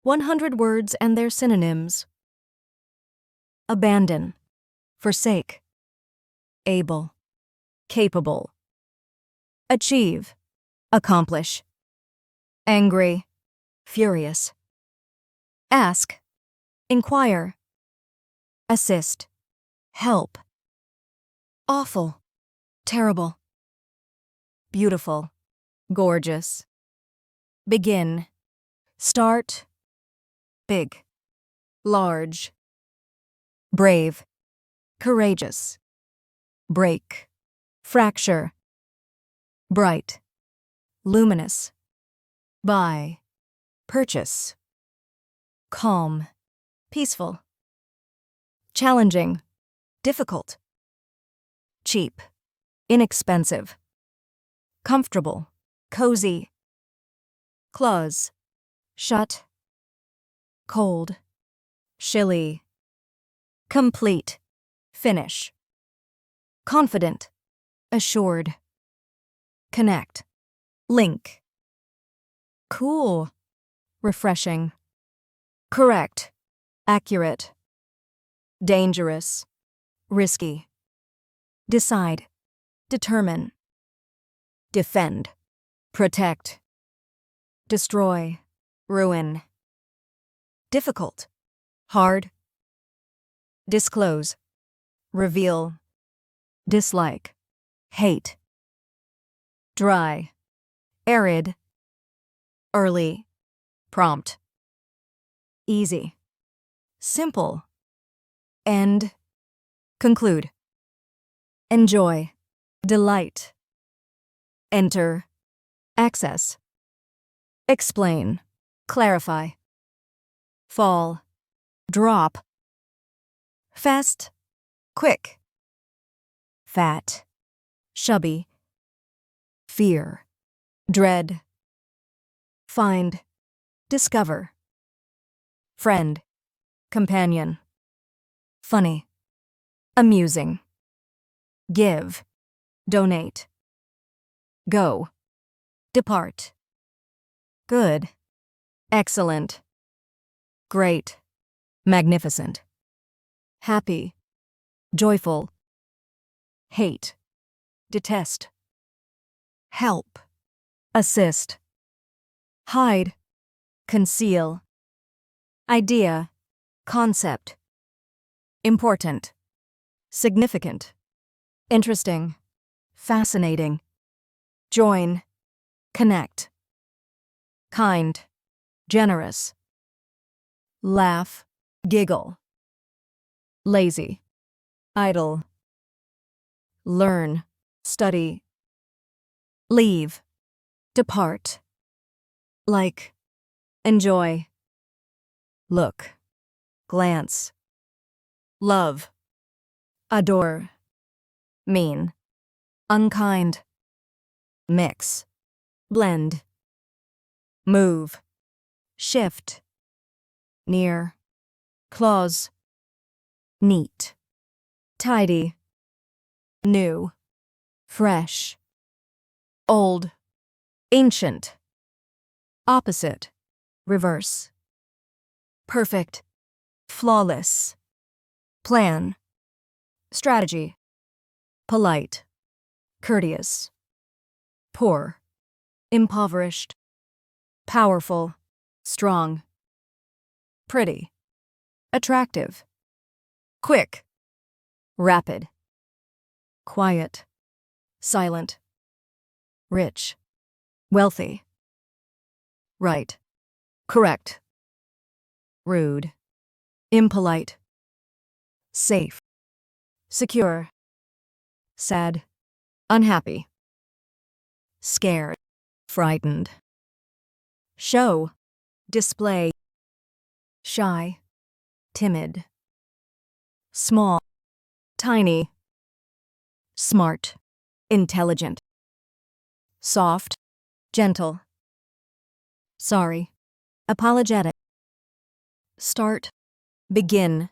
100 words and their synonyms. Abandon, forsake. Able, capable. Achieve, accomplish. Angry, furious. Ask, inquire. Assist, help. Awful, terrible. Beautiful, gorgeous. Begin, start. Big, large. Brave, courageous. Break, fracture. Bright, luminous. Buy, purchase. Calm, peaceful. Challenging, difficult. Cheap, inexpensive. Comfortable, cozy. Close, shut. Cold, chilly. Complete, finish. Confident, assured. Connect, link. Cool, refreshing. Correct, accurate. Dangerous, risky. Decide, determine. Defend, protect. Destroy, ruin. Difficult, hard. Disclose, reveal. Dislike, hate. Dry, arid. Early, prompt. Easy, simple. End, conclude. Enjoy, delight. Enter, access. Explain, clarify. Fall, drop. Fast, quick. Fat, chubby. Fear, dread. Find, discover. Friend, companion. Funny, amusing. Give, donate. Go, depart. Good, excellent. Great, magnificent. Happy, joyful. Hate, detest. Help, assist. Hide, conceal. Idea, concept. Important, significant. Interesting, fascinating. Join, connect. Kind, generous. Laugh, giggle. Lazy, idle. Learn, study. Leave, depart. Like, enjoy. Look, glance. Love, adore. Mean, unkind. Mix, blend. Move, shift. Near, clause. Neat, tidy. New, fresh. Old, ancient. Opposite, reverse. Perfect, flawless. Plan, strategy. Polite, courteous. Poor, impoverished. Powerful, strong. Pretty, attractive. Quick, rapid. Quiet, silent. Rich, wealthy. Right, correct. Rude, impolite. Safe, secure. Sad, unhappy. Scared, frightened. Show, display. Shy, timid. Small, tiny. Smart, intelligent. Soft, gentle. Sorry, apologetic. Start, begin.